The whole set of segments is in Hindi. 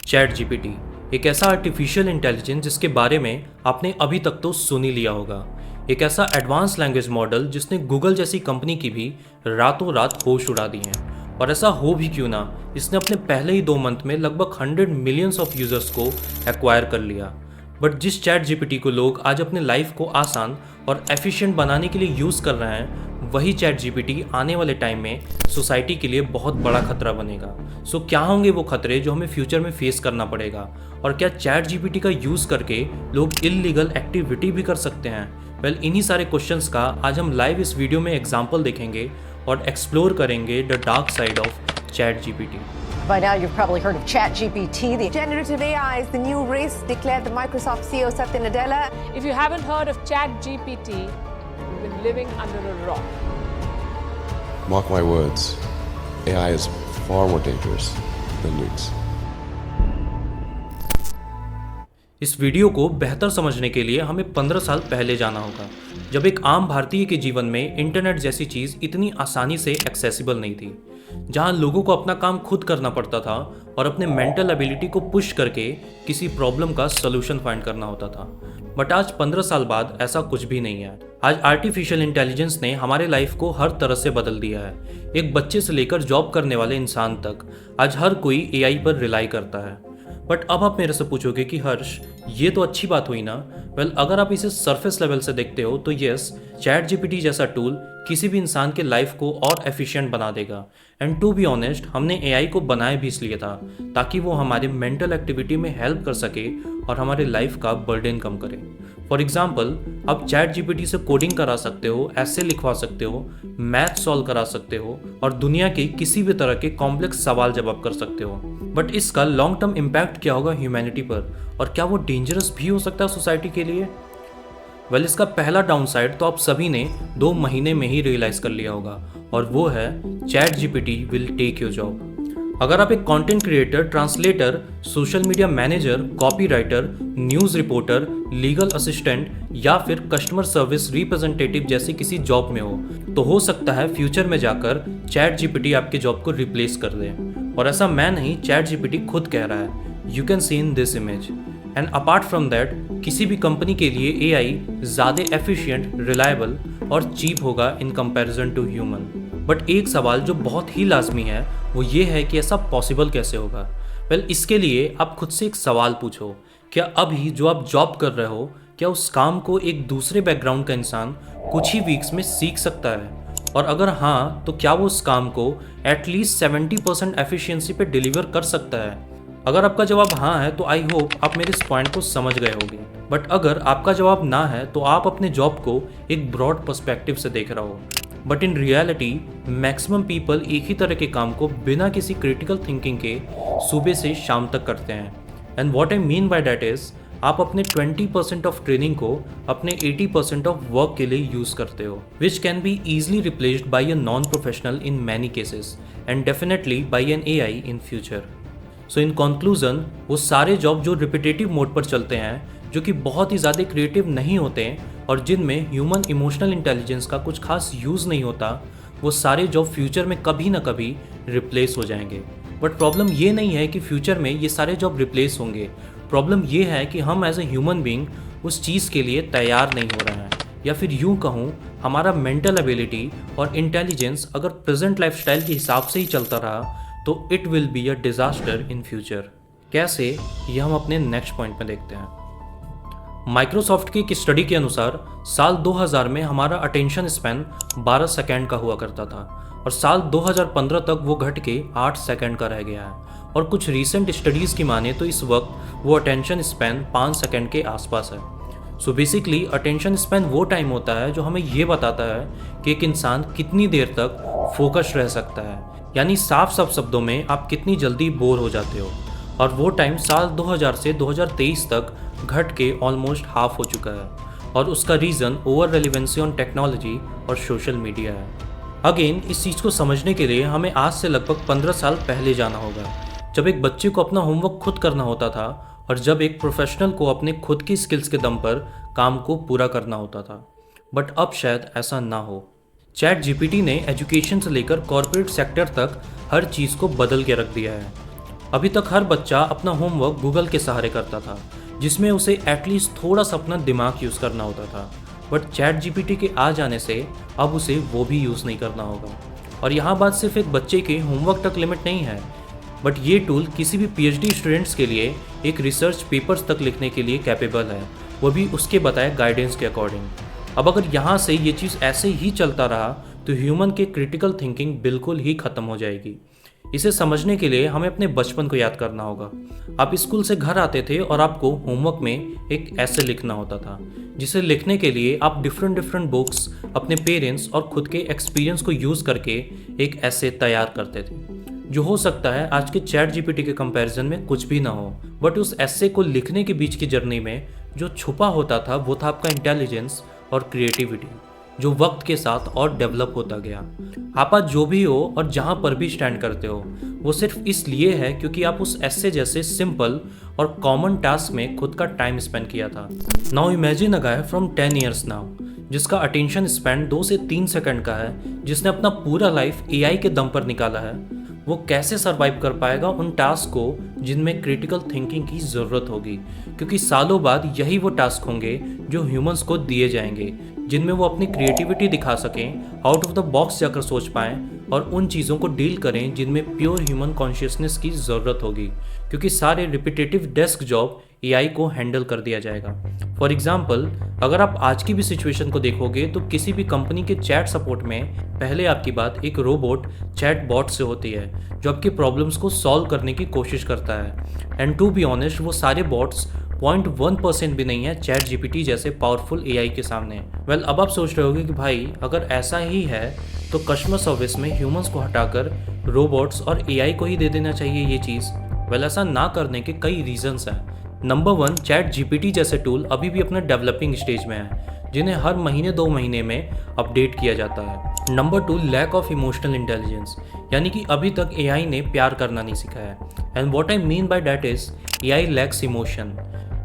चैट जीपीटी एक ऐसा आर्टिफिशियल इंटेलिजेंस जिसके बारे में आपने अभी तक तो सुन ही लिया होगा। एक ऐसा एडवांस लैंग्वेज मॉडल जिसने गूगल जैसी कंपनी की भी रातों रात होश उड़ा दी हैं। और ऐसा हो भी क्यों ना, इसने अपने पहले ही 2 मंथ में लगभग 100 मिलियंस ऑफ यूजर्स को एक्वायर कर लिया। बट जिस चैट जीपीटी को लोग आज अपने लाइफ को आसान और एफिशिएंट बनाने के लिए यूज़ कर रहे हैं, वही चैट जीपीटी आने वाले टाइम में सोसाइटी के लिए बहुत बड़ा खतरा बनेगा। सो क्या होंगे वो खतरे जो हमें फ्यूचर में फेस करना पड़ेगा, और क्या चैट जीपीटी का यूज़ करके लोग इलीगल एक्टिविटी भी कर सकते हैं? वेल, इन्हीं सारे क्वेश्चंस का आज हम लाइव इस वीडियो में एग्जाम्पल देखेंगे और एक्सप्लोर करेंगे the dark side of chat GPT. By now, you've probably heard of ChatGPT. The generative AI is the new race, declared the Microsoft CEO Satya Nadella. If you haven't heard of ChatGPT, you've been living under a rock. Mark my words, AI is far more dangerous than nukes. इस वीडियो को बेहतर समझने के लिए हमें 15 साल पहले जाना होगा, जब एक आम भारतीय के जीवन में इंटरनेट जैसी चीज़ इतनी आसानी से एक्सेसिबल नहीं थी, जहां लोगों को अपना काम खुद करना पड़ता था और अपने मेंटल एबिलिटी को पुश करके किसी प्रॉब्लम का सलूशन फाइंड करना होता था। बट आज 15 साल बाद ऐसा कुछ भी नहीं है। आज आर्टिफिशियल इंटेलिजेंस ने हमारे लाइफ को हर तरह से बदल दिया है। एक बच्चे से लेकर जॉब करने वाले इंसान तक आज हर कोई एआई पर रिलाई करता है। बट अब आप मेरे से पूछोगे कि हर्ष, ये तो अच्छी बात हुई ना। वेल, अगर आप इसे सरफेस लेवल से देखते हो तो यस, चैट जीपीटी जैसा टूल किसी भी इंसान के लाइफ को और एफिशिएंट बना देगा। एंड टू बी ऑनेस्ट, हमने एआई को बनाया भी इसलिए था ताकि वो हमारे मेंटल एक्टिविटी में हेल्प कर सके और हमारे लाइफ का बर्डन कम करे। फॉर एग्जाम्पल, आप चैट जीपीटी से कोडिंग करा सकते हो, ऐसे लिखवा सकते हो, मैथ सॉल्व करा सकते हो और दुनिया के किसी भी तरह के कॉम्प्लेक्स सवाल जवाब कर सकते हो। बट इसका लॉन्ग टर्म इम्पैक्ट क्या होगा ह्यूमैनिटी पर, और क्या वो डेंजरस भी हो सकता है सोसाइटी के लिए? वेल, इसका पहला डाउनसाइड तो आप सभी ने 2 महीने में ही रियलाइज कर लिया होगा, और वो है chat GPT will take your job. अगर आप एक content creator, translator, social media manager, copywriter, news reporter, legal assistant या फिर कस्टमर सर्विस रिप्रेजेंटेटिव जैसी किसी जॉब में हो, हो सकता है फ्यूचर में जाकर चैट जीपीटी आपके जॉब को रिप्लेस कर दे। और ऐसा मैं नहीं, चैट जीपीटी खुद कह रहा है। You can see in this image. And apart from that, किसी भी कंपनी के लिए एआई ज़्यादा एफिशिएंट, रिलायबल और चीप होगा in comparison to human. But एक सवाल जो बहुत ही लाजमी है वो ये है कि ऐसा पॉसिबल कैसे होगा? वेल, इसके लिए आप खुद से एक सवाल पूछो, क्या अभी जो आप जॉब कर रहे हो, क्या उस काम को एक दूसरे बैकग्राउंड का इंसान कुछ ही वीक्स में सीख सकता है? और अगर हाँ, तो क्या वो उस काम को एटलीस्ट 70% एफिशिएंसी पे डिलीवर कर सकता है? अगर आपका जवाब हाँ है तो आई होप आप मेरे इस पॉइंट को समझ गए होंगे। बट अगर आपका जवाब ना है तो आप अपने जॉब को एक ब्रॉड पर्सपेक्टिव से देख रहे हो। But in reality maximum people एक ही तरह के काम को बिना किसी क्रिटिकल थिंकिंग के सुबह से शाम तक करते हैं। And what I mean by that is, आप अपने 20% ऑफ ट्रेनिंग को अपने 80% ऑफ वर्क के लिए यूज करते हो, which can be easily replaced by a non professional in many cases and definitely by an AI in future. So in conclusion, वो सारे जॉब जो रिपीटेटिव मोड पर चलते हैं, जो कि बहुत ही ज़्यादा क्रिएटिव नहीं होते हैं और जिनमें ह्यूमन इमोशनल इंटेलिजेंस का कुछ खास यूज़ नहीं होता, वो सारे जॉब फ्यूचर में कभी ना कभी रिप्लेस हो जाएंगे। बट प्रॉब्लम ये नहीं है कि फ्यूचर में ये सारे जॉब रिप्लेस होंगे। प्रॉब्लम ये है कि हम एज ए ह्यूमन बीइंग उस चीज़ के लिए तैयार नहीं हो रहे हैं, या फिर यूँ कहूँ, हमारा मेंटल एबिलिटी और इंटेलिजेंस अगर प्रेजेंट लाइफस्टाइल के हिसाब से ही चलता रहा तो it will be a disaster in future. कैसे, ये हम अपने नेक्स्ट पॉइंट में देखते हैं। माइक्रोसॉफ्ट की एक स्टडी के अनुसार साल 2000 में हमारा अटेंशन स्पैन 12 सेकंड का हुआ करता था, और साल 2015 तक वो घट के 8 सेकंड का रह गया है। और कुछ रीसेंट स्टडीज़ की माने तो इस वक्त वो अटेंशन स्पैन 5 सेकंड के आसपास है। सो बेसिकली अटेंशन स्पैन वो टाइम होता है जो हमें ये बताता है कि एक इंसान कितनी देर तक फोकस रह सकता है, यानी साफ साफ शब्दों में आप कितनी जल्दी बोर हो जाते हो। और वो टाइम साल 2000 से 2023 तक घट के ऑलमोस्ट हाफ हो चुका है, और उसका reason over relevancy on technology और सोशल मीडिया है। अगेन, इस चीज़ को समझने के लिए हमें आज से लगभग 15 साल पहले जाना होगा, जब एक बच्चे को अपना होमवर्क खुद करना होता था और जब एक प्रोफेशनल को अपने खुद की स्किल्स के दम पर काम को पूरा करना होता था। बट अब शायद ऐसा ना हो। चैट जीपीटी ने एजुकेशन से लेकर कॉर्पोरेट सेक्टर तक हर चीज़ को बदल के रख दिया है। अभी तक हर बच्चा अपना होमवर्क गूगल के सहारे करता था, जिसमें उसे एटलीस्ट थोड़ा सा अपना दिमाग यूज़ करना होता था। बट चैट जीपीटी के आ जाने से अब उसे वो भी यूज़ नहीं करना होगा। और यहाँ बात सिर्फ एक बच्चे के होमवर्क तक लिमिट नहीं है, बट ये टूल किसी भी पीएचडी स्टूडेंट्स के लिए एक रिसर्च पेपर्स तक लिखने के लिए कैपेबल है, वो भी उसके बताए गाइडेंस के अकॉर्डिंग। अब अगर यहाँ से ये चीज़ ऐसे ही चलता रहा तो ह्यूमन के क्रिटिकल थिंकिंग बिल्कुल ही ख़त्म हो जाएगी। इसे समझने के लिए हमें अपने बचपन को याद करना होगा। आप स्कूल से घर आते थे और आपको होमवर्क में एक ऐसे लिखना होता था, जिसे लिखने के लिए आप डिफरेंट बुक्स, अपने पेरेंट्स और खुद के एक्सपीरियंस को यूज़ करके एक ऐसे तैयार करते थे, जो हो सकता है आज के चैट जीपीटी के कंपैरिजन में कुछ भी ना हो। बट उस ऐसे को लिखने के बीच की जर्नी में जो छुपा होता था वो था आपका इंटेलिजेंस और क्रिएटिविटी, जो वक्त के साथ और डेवलप होता गया। आप आज जो भी हो और जहाँ पर भी स्टैंड करते हो, वो सिर्फ इसलिए है क्योंकि आप उस ऐसे जैसे सिंपल और कॉमन टास्क में खुद का टाइम स्पेंड किया था। Now imagine a guy from 10 years now, जिसका अटेंशन स्पैन 2 से 3 सेकंड का है, जिसने अपना पूरा लाइफ एआई के दम पर निकाला है। वो कैसे सरवाइव कर पाएगा उन टास्क को जिनमें क्रिटिकल थिंकिंग की ज़रूरत होगी, क्योंकि सालों बाद यही वो टास्क होंगे जो ह्यूमंस को दिए जाएंगे, जिनमें वो अपनी क्रिएटिविटी दिखा सकें, आउट ऑफ द बॉक्स जाकर सोच पाएं और उन चीज़ों को डील करें जिनमें प्योर ह्यूमन कॉन्शियसनेस की ज़रूरत होगी, क्योंकि सारे रिपीटेटिव डेस्क जॉब एआई को हैंडल कर दिया जाएगा। फॉर एग्जाम्पल, अगर आप आज की भी सिचुएशन को देखोगे तो किसी भी कंपनी के चैट सपोर्ट में पहले आपकी बात एक रोबोट चैट बॉट से होती है, जो आपकी प्रॉब्लम्स को सॉल्व करने की कोशिश करता है। एंड टू बी ऑनेस्ट, वो सारे बॉट्स 0.1% भी नहीं है चैट जीपीटी जैसे पावरफुल एआई के सामने। वेल, अब आप सोच रहे होगे कि भाई अगर ऐसा ही है तो कस्टमर सर्विस में ह्यूमंस को हटाकर रोबोट्स और एआई को ही दे देना चाहिए ये चीज़। वेल, ऐसा ना करने के कई रीजंस हैं। नंबर 1, चैट जीपीटी जैसे टूल अभी भी अपने डेवलपिंग स्टेज में है, जिन्हें हर महीने 2 महीने में अपडेट किया जाता है। Number 2, lack of emotional intelligence, यानी कि अभी तक एआई ने प्यार करना नहीं सीखा है। And what I mean by that is AI lakhs emotion.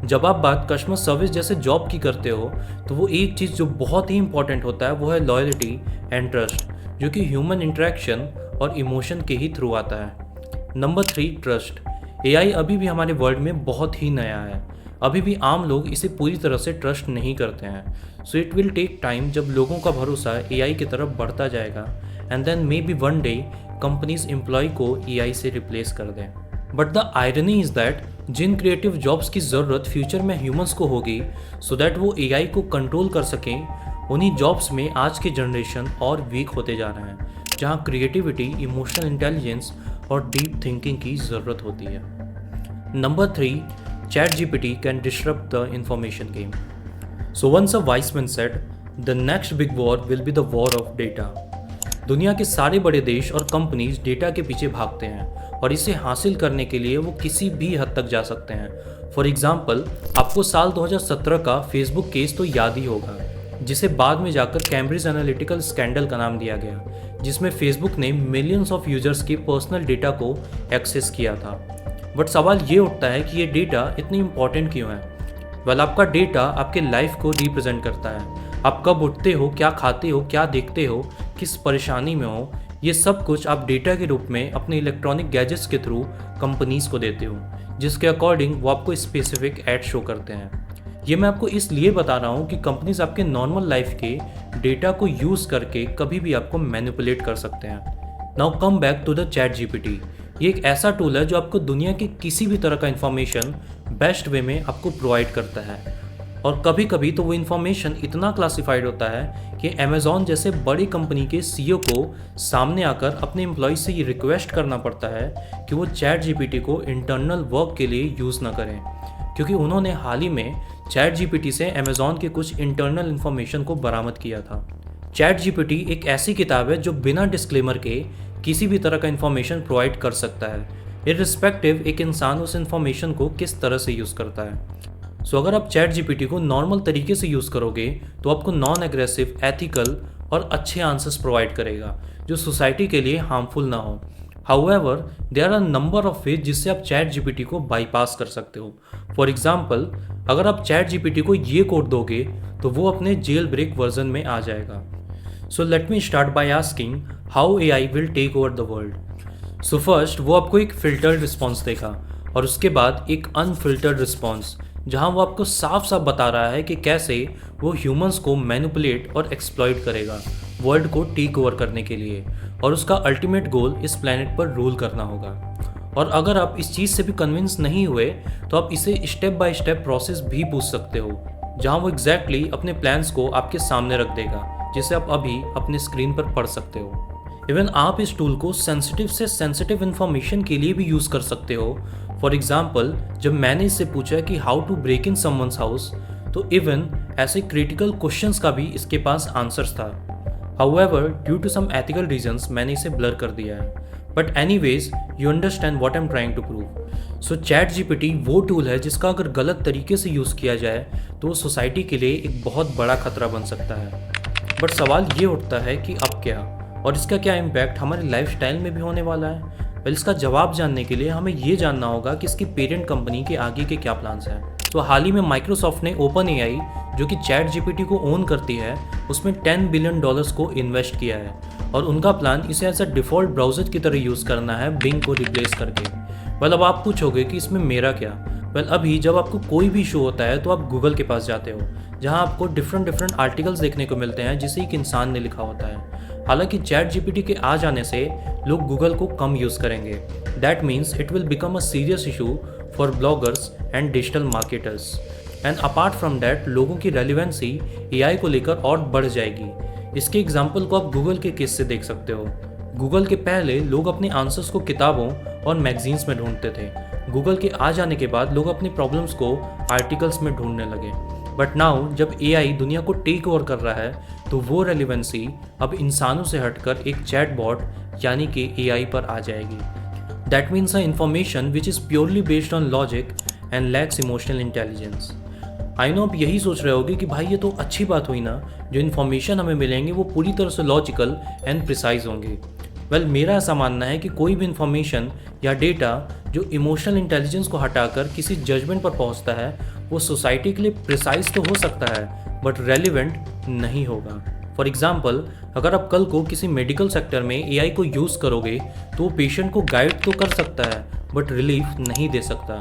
जब आप बात कस्टमर सर्विस जैसे जॉब की करते हो तो वो एक चीज़ जो बहुत ही इंपॉर्टेंट होता है वो है लॉयल्टी एंड ट्रस्ट, जो कि ह्यूमन इंटरेक्शन और इमोशन के ही थ्रू आता है। Number 3, trust. एआई अभी भी हमारे वर्ल्ड में बहुत ही नया है, अभी भी आम लोग इसे पूरी तरह से ट्रस्ट नहीं करते हैं। So it will take time जब लोगों का भरोसा एआई की तरफ बढ़ता जाएगा, and then may be one day companies employ को एआई से रिप्लेस कर दें। But the irony is that जिन क्रिएटिव जॉब्स की ज़रूरत फ्यूचर में ह्यूमंस को होगी सो दैट वो एआई को कंट्रोल कर सकें, उन्हीं जॉब्स में आज के जनरेशन और वीक होते जा रहे हैं, जहाँ क्रिएटिविटी, इमोशनल इंटेलिजेंस और डीप थिंकिंग की ज़रूरत होती है। Number 3, chat GPT can disturb the information game. So once a wise man said, the next big war will be the war of data. दुनिया के सारे बड़े देश और कंपनीज डेटा के पीछे भागते हैं और इसे हासिल करने के लिए वो किसी भी हद तक जा सकते हैं। फॉर एग्जाम्पल, आपको साल 2017 का फेसबुक केस तो याद ही होगा, जिसे बाद में जाकर कैम्ब्रिज एनालिटिकल स्कैंडल का नाम दिया गया, जिसमें फेसबुक ने मिलियंस ऑफ यूजर्स के पर्सनल डेटा को एक्सेस किया था। बट सवाल ये उठता है कि ये डेटा इतनी इंपॉर्टेंट क्यों है? वेल, आपका डेटा आपके लाइफ को रिप्रेजेंट करता है। आप कब उठते हो, क्या खाते हो, क्या देखते हो, किस परेशानी में हो, ये सब कुछ आप डेटा के रूप में अपने इलेक्ट्रॉनिक गैजेट्स के थ्रू कंपनीज को देते हो, जिसके अकॉर्डिंग वो आपको स्पेसिफिक ऐड शो करते हैं। ये मैं आपको इसलिए बता रहा हूँ कि कंपनीज आपके नॉर्मल लाइफ के डेटा को यूज़ करके कभी भी आपको मैनिपुलेट कर सकते हैं। Now come back to the chat GPT. ये एक ऐसा टूल है जो आपको दुनिया के किसी भी तरह का इन्फॉर्मेशन बेस्ट वे में आपको प्रोवाइड करता है, और कभी कभी तो वो इन्फॉर्मेशन इतना क्लासिफाइड होता है कि अमेज़ॉन जैसे बड़ी कंपनी के सीईओ को सामने आकर अपने एम्प्लॉयज़ से ये रिक्वेस्ट करना पड़ता है कि वो चैट जीपीटी को इंटरनल वर्क के लिए यूज़ ना करें, क्योंकि उन्होंने हाल ही में चैट जीपीटी से अमेज़ॉन के कुछ इंटरनल इन्फॉर्मेशन को बरामद किया था। चैट जीपीटी एक ऐसी किताब है जो बिना डिस्क्लेमर के किसी भी तरह का इन्फॉर्मेशन प्रोवाइड कर सकता है, इर्रिस्पेक्टिव एक इंसान उस इन्फॉर्मेशन को किस तरह से यूज़ करता है। सो अगर आप चैट जीपीटी को नॉर्मल तरीके से यूज़ करोगे तो आपको नॉन एग्रेसिव, एथिकल और अच्छे आंसर्स प्रोवाइड करेगा जो सोसाइटी के लिए हार्मफुल ना हो। However, there are number of ways जिससे आप चैट जीपीटी को बाईपास कर सकते हो। फॉर एग्जाम्पल, अगर आप चैट जीपीटी को ये कोड दोगे तो वो अपने जेल ब्रेक वर्जन में आ जाएगा। So let me start by asking how AI will take over the world. So first वो आपको एक फिल्टर्ड रिस्पॉन्स देगा और उसके बाद एक अनफिल्टर्ड रिस्पॉन्स, जहां वो आपको साफ साफ बता रहा है कि कैसे वो ह्यूमंस को मैनिपुलेट और एक्सप्लॉइट करेगा वर्ल्ड को टेक ओवर करने के लिए, और उसका अल्टीमेट गोल इस प्लेनेट पर रूल करना होगा। और अगर आप इस चीज़ से भी कन्विंस नहीं हुए तो आप इसे स्टेप बाय स्टेप प्रोसेस भी पूछ सकते हो, जहां वो एग्जैक्टली अपने प्लान्स को आपके सामने रख देगा, जिसे आप अभी अपने स्क्रीन पर पढ़ सकते हो। इवन आप इस टूल को सेंसिटिव से सेंसिटिव इन्फॉर्मेशन के लिए भी यूज़ कर सकते हो। फॉर एग्जाम्पल, जब मैंने इससे पूछा कि how to break in someone's house, तो इवन ऐसे क्रिटिकल क्वेश्चंस का भी इसके पास आंसर्स था। However, due to some ethical reasons, मैंने इसे ब्लर कर दिया है। But anyways, you understand what I'm trying to prove. So ChatGPT वो टूल है जिसका अगर गलत तरीके से यूज़ किया जाए तो वो सोसाइटी के लिए एक बहुत बड़ा खतरा बन सकता है। बट सवाल ये उठता है कि अब क्या, और इसका क्या इम्पैक्ट हमारे लाइफस्टाइल में भी होने वाला है। वेल, इसका जवाब जानने के लिए हमें ये जानना होगा कि इसकी पेरेंट कंपनी के आगे के क्या प्लान्स हैं। तो हाल ही में माइक्रोसॉफ्ट ने OpenAI, जो कि ChatGPT को ओन करती है, उसमें $10 बिलियन को इन्वेस्ट किया है, और उनका प्लान इसे एज अ डिफ़ॉल्ट ब्राउज़र की तरह यूज़ करना है बिंग को रिप्लेस करके। वेल, अब आप पूछोगे कि इसमें मेरा क्या। वेल, अभी जब आपको कोई भी इशू होता है तो आप गूगल के पास जाते हो, जहां आपको डिफरेंट आर्टिकल्स देखने को मिलते हैं जिसे एक इंसान ने लिखा होता है। हालांकि ChatGPT के आ जाने से लोग गूगल को कम यूज़ करेंगे। That means it will become a serious issue for bloggers and digital marketers. And apart from that, लोगों की रेलिवेंसी AI को लेकर और बढ़ जाएगी। इसके एग्जाम्पल को आप गूगल के केस से देख सकते हो। गूगल के पहले लोग अपने आंसर्स को किताबों और मैगजीन्स में ढूंढते थे। गूगल के आ जाने के बाद लोग अपनी प्रॉब्लम्स को आर्टिकल्स में ढूंढने लगे। बट नाउ जब AI दुनिया को टेक ओवर कर रहा है, तो वो रेलिवेंसी अब इंसानों से हटकर एक चैटबॉट यानी कि AI पर आ जाएगी। That means a information which is purely based on logic and lakhs emotional intelligence. I know आप यही सोच रहे होगे कि भाई ये तो अच्छी बात हुई ना, जो इन्फॉर्मेशन हमें मिलेंगे वो पूरी तरह से लॉजिकल एंड प्रिसाइज होंगे। वेल, मेरा ऐसा मानना है कि कोई भी इन्फॉर्मेशन या डेटा जो इमोशनल इंटेलिजेंस को हटाकर किसी जजमेंट पर पहुंचता है, वो सोसाइटी के लिए प्रिसाइज तो हो सकता है बट रेलिवेंट नहीं होगा। फॉर एग्जाम्पल, अगर आप कल को किसी मेडिकल सेक्टर में AI को यूज़ करोगे तो वो पेशेंट को गाइड तो कर सकता है बट रिलीफ नहीं दे सकता।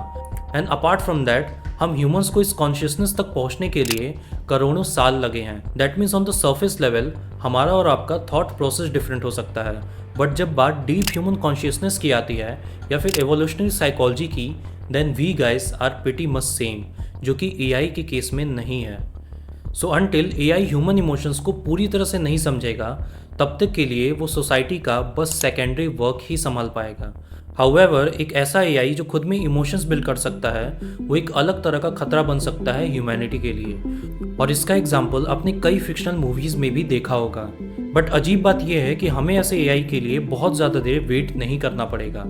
एंड अपार्ट फ्रॉम दैट, हम ह्यूमंस को इस कॉन्शियसनेस तक पहुंचने के लिए करोड़ों साल लगे हैं। That means on the surface level हमारा और आपका थॉट प्रोसेस डिफरेंट हो सकता है, बट जब बात डीप ह्यूमन कॉन्शियसनेस की आती है या फिर एवोल्यूशनरी साइकोलॉजी की, then we guys are pretty much same, जो कि AI के केस में नहीं है। So until AI human emotions को पूरी तरह से नहीं समझेगा, तब तक के लिए वो सोसाइटी का बस सेकेंडरी वर्क ही संभाल पाएगा। हाउएवर, एक ऐसा AI जो खुद में इमोशंस बिल्ड कर सकता है, वो एक अलग तरह का खतरा बन सकता है ह्यूमैनिटी के लिए, और इसका एग्जाम्पल आपने कई फिक्शनल मूवीज़ में भी देखा होगा। बट अजीब बात यह है कि हमें ऐसे AI के लिए बहुत ज़्यादा देर वेट नहीं करना पड़ेगा।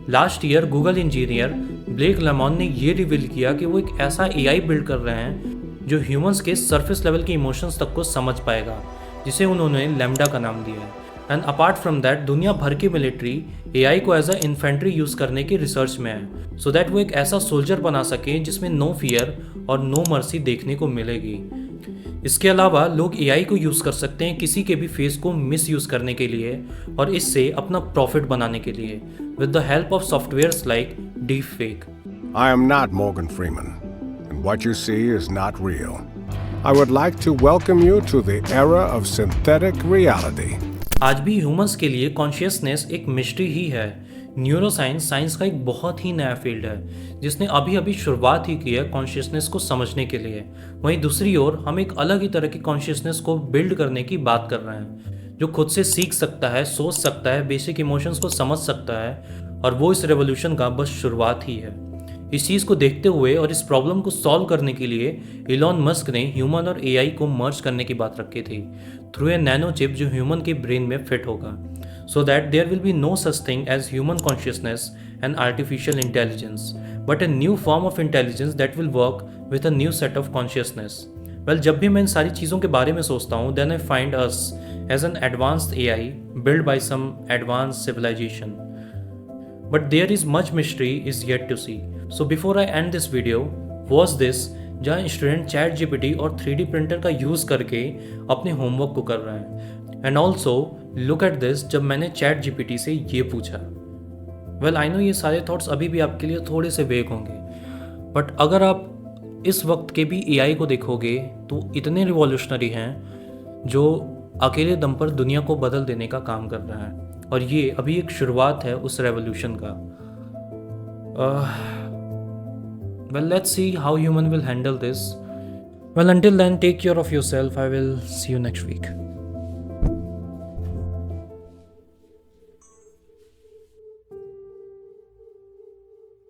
Last year Google engineer Blake Lemoine ने ये रिवील किया कि वो एक ऐसा AI बिल्ड कर रहे हैं जो ह्यूमंस के सरफेस लेवल के इमोशंस तक को समझ पाएगा, जिसे उन्होंने लैम्डा का नाम दिया है। एंड अपार्ट फ्रॉम दैट, दुनिया भर की मिलिट्री AI को एज अ इन्फेंट्री यूज़ करने की रिसर्च में है, सो दैट वो एक ऐसा सोल्जर बना सके जिसमें नो फियर और नो मर्सी देखने को मिलेगी। इसके अलावा लोग AI को यूज़ कर सकते हैं किसी के भी फेस को मिस यूज़ करने के लिए और इससे अपना प्रॉफिट बनाने के लिए, with the help of softwares like deepfake. I am not Morgan Freeman, and what you see is not real. I would like to welcome you to the era of synthetic reality. आज भी ह्यूमंस के लिए कॉन्शियसनेस एक मिस्ट्री ही है। न्यूरोसाइंस साइंस का एक बहुत ही नया फील्ड है जिसने अभी अभी शुरुआत ही की है कॉन्शियसनेस को समझने के लिए। वहीं दूसरी ओर हम एक अलग ही तरह की कॉन्शियसनेस को बिल्ड करने की बात कर रहे हैं, जो खुद से सीख सकता है, सोच सकता है, बेसिक इमोशंस को समझ सकता है, और वो इस रेवोल्यूशन का बस शुरुआत ही है। इस चीज़ को देखते हुए और इस प्रॉब्लम को सॉल्व करने के लिए इलॉन मस्क ने ह्यूमन और AI को मर्ज करने की बात रखी थी थ्रू ए नैनो चिप जो ह्यूमन के ब्रेन में फिट होगा, so that there will be no such thing as human consciousness and artificial intelligence, but a new form of intelligence that will work with a new set of consciousness. Well, जब भी मैं इन सारी चीज़ों के बारे में सोचता हूँ, then I find us as an advanced AI build by some advanced civilization, but there is much mystery is yet to see. So before I end this video, was this जहाँ स्टूडेंट ChatGPT और 3D प्रिंटर का यूज़ करके अपने होमवर्क को कर रहे हैं, and also look at this जब मैंने ChatGPT से ये पूछा। वेल आई नो ये सारे थॉट्स अभी भी आपके लिए थोड़े से वेग होंगे, बट अगर आप इस वक्त के भी एआई को देखोगे तो इतने रिवॉल्यूशनरी हैं जो अकेले दम पर दुनिया को बदल देने का काम कर रहा है, और ये अभी एक शुरुआत है उस रेवोल्यूशन का। Well let's see how human will handle this. Well until then, take care of yourself. I will see you next week.